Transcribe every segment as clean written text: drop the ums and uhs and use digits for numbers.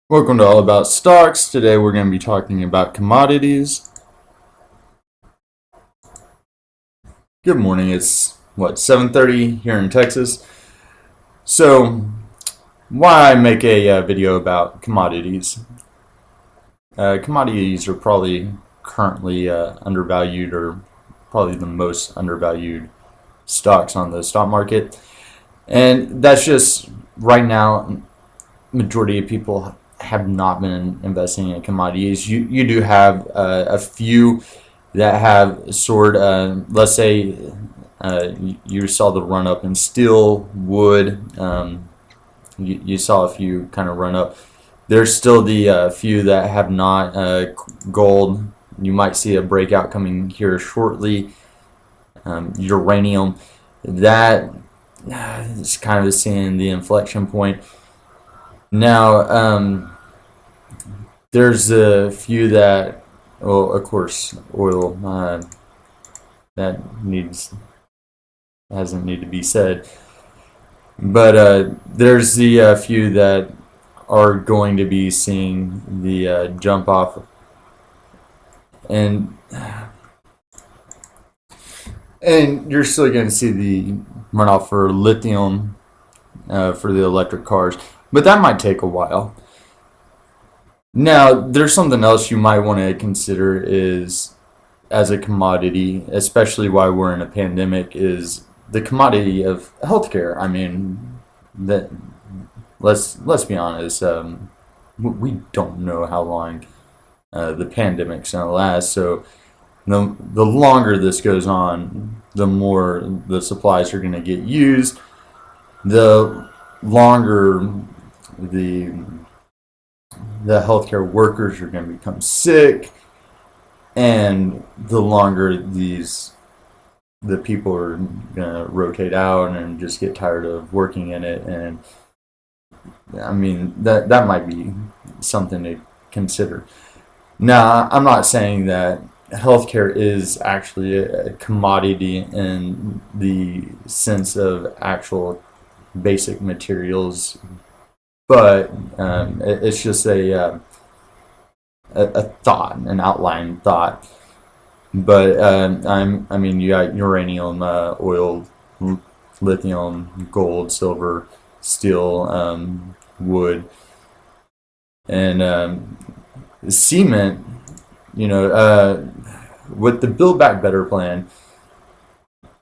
Welcome to All About Stocks. Today we're going to be talking about commodities. Good morning. It's 7:30 here in Texas. So, why make a video about commodities? Commodities are probably currently undervalued, or probably the most undervalued stocks on the stock market. And that's just right now, majority of people have not been investing in commodities. You do have a few that have soared. Let's say you saw the run up in steel, wood. You saw a few kind of run up. There's still the few that have not. Gold, you might see a breakout coming here shortly. Uranium, that is kind of seeing the inflection point. Now, there's a few that, well, of course, oil, that hasn't need to be said. But there's the few that are going to be seeing the jump off, and you're still going to see the runoff for lithium, for the electric cars, but that might take a while. Now, there's something else you might want to consider is as a commodity, especially while we're in a pandemic, is the commodity of healthcare. I mean, that let's be honest, we don't know how long the pandemic's gonna last. So the longer this goes on, the more the supplies are gonna get used, the longer the healthcare workers are going to become sick, and the longer the people are going to rotate out and just get tired of working in it. And I mean, that might be something to consider. Now, I'm not saying that healthcare is actually a commodity in the sense of actual basic materials, but it's just a thought, an outline thought. But I mean, you got uranium, oil, lithium, gold, silver, steel, wood, and cement. With the Build Back Better plan,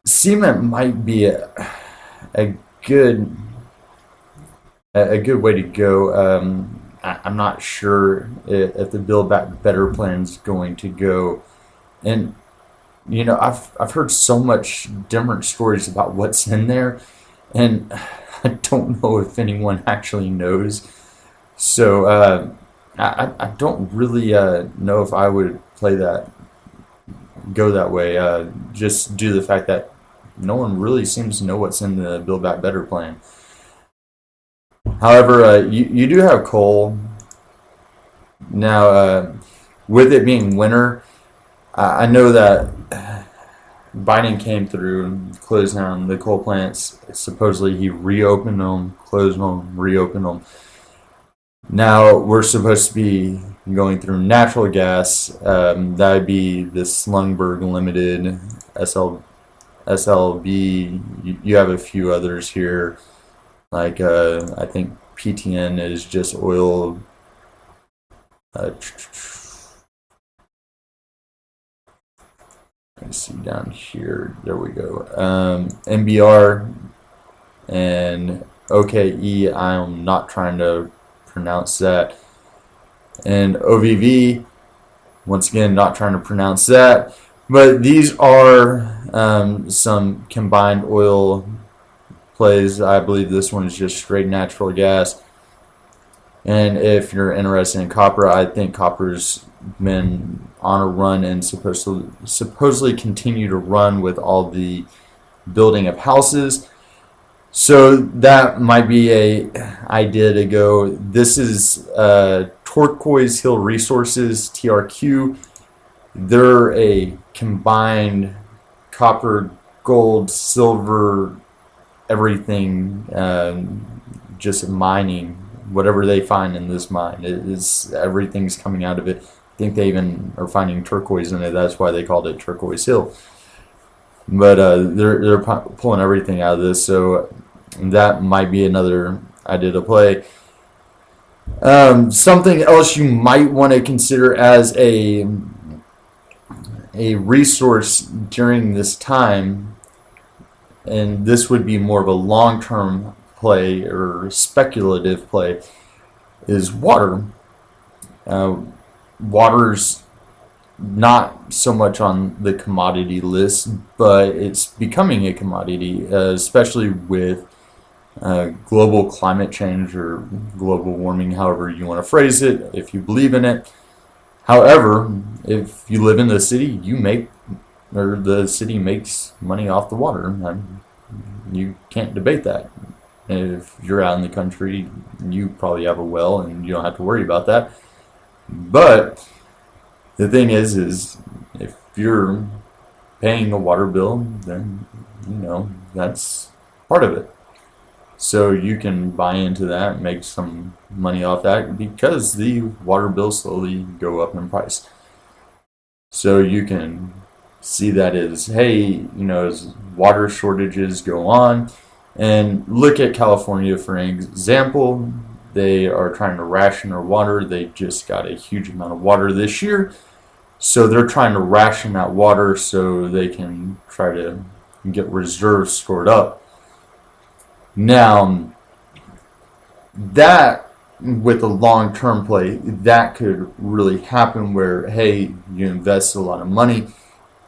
cement might be a good way to go. I'm not sure if the Build Back Better plan is going to go. And I've heard so much different stories about what's in there, and I don't know if anyone actually knows. So I don't really know if I would go that way. Just due to the fact that no one really seems to know what's in the Build Back Better plan. However, you do have coal. Now, with it being winter, I know that Biden came through and closed down the coal plants. Supposedly he reopened them, closed them, reopened them. Now we're supposed to be going through natural gas. That would be the Slungberg Limited, SLB. You have a few others here. Like, I think PTN is just oil. Let's see down here. There we go. MBR and OKE. I'm not trying to pronounce that. And OVV. Once again, not trying to pronounce that. But these are some combined oil plays. I believe this one is just straight natural gas. And if you're interested in copper, I think copper's been on a run and supposedly continue to run with all the building of houses. So that might be a idea to go. This is Turquoise Hill Resources, TRQ. They're a combined copper, gold, silver, everything, just mining whatever they find in this mine. Everything's coming out of it. I think they even are finding turquoise in it. That's why they called it Turquoise Hill. But they're pulling everything out of this, so that might be another idea to play. Something else you might want to consider as a resource during this time, and this would be more of a long-term play or speculative play, is water. Water's not so much on the commodity list, but it's becoming a commodity, especially with global climate change or global warming, however you want to phrase it, if you believe in it. However, if you live in the city, the city makes money off the water. You can't debate that. If you're out in the country, you probably have a well and you don't have to worry about that. But the thing is if you're paying a water bill, then that's part of it. So you can buy into that and make some money off that because the water bills slowly go up in price. So you can see that as, hey, as water shortages go on, and look at California for an example. They are trying to ration their water. They just got a huge amount of water this year. So they're trying to ration that water so they can try to get reserves stored up. Now, that with a long-term play, that could really happen where, hey, you invest a lot of money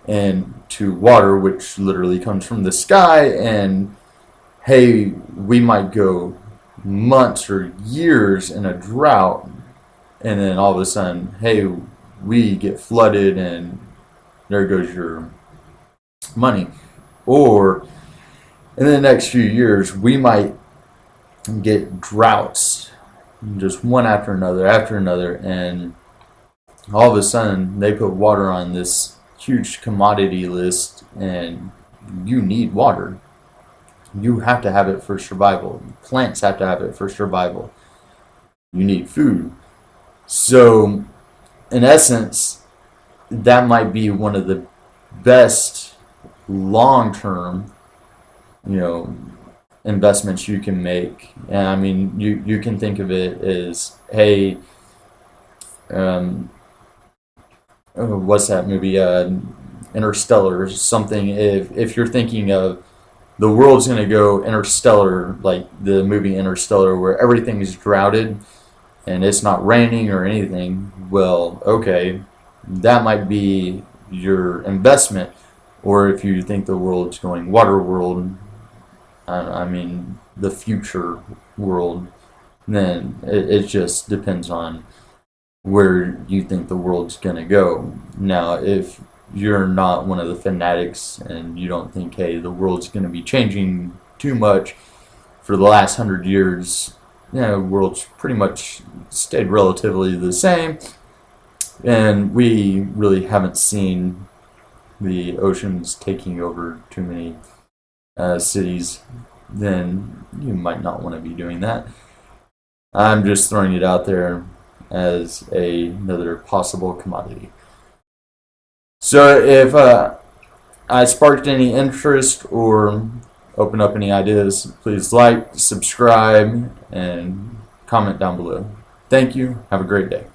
into water, which literally comes from the sky, and hey, we might go months or years in a drought, and then all of a sudden, hey, we get flooded and there goes your money. Or in the next few years, we might get droughts, just one after another, and all of a sudden they put water on this huge commodity list, and you need water. You have to have it for survival. Plants have to have it for survival. You need food. So, in essence, that might be one of the best long-term, investments you can make. And I mean, you can think of it as, hey, what's that movie? Interstellar or something. If you're thinking of the world's going to go interstellar, like the movie Interstellar, where everything is droughted and it's not raining or anything, well, okay, that might be your investment. Or if you think the world's going water world, I mean the future world, then it just depends on where you think the world's going to go. Now, if you're not one of the fanatics and you don't think, hey, the world's going to be changing too much for the last 100 years, the world's pretty much stayed relatively the same, and we really haven't seen the oceans taking over too many cities, then you might not want to be doing that. I'm just throwing it out there as another possible commodity. So if I sparked any interest or open up any ideas, please like, subscribe, and comment down below. Thank you. Have a great day.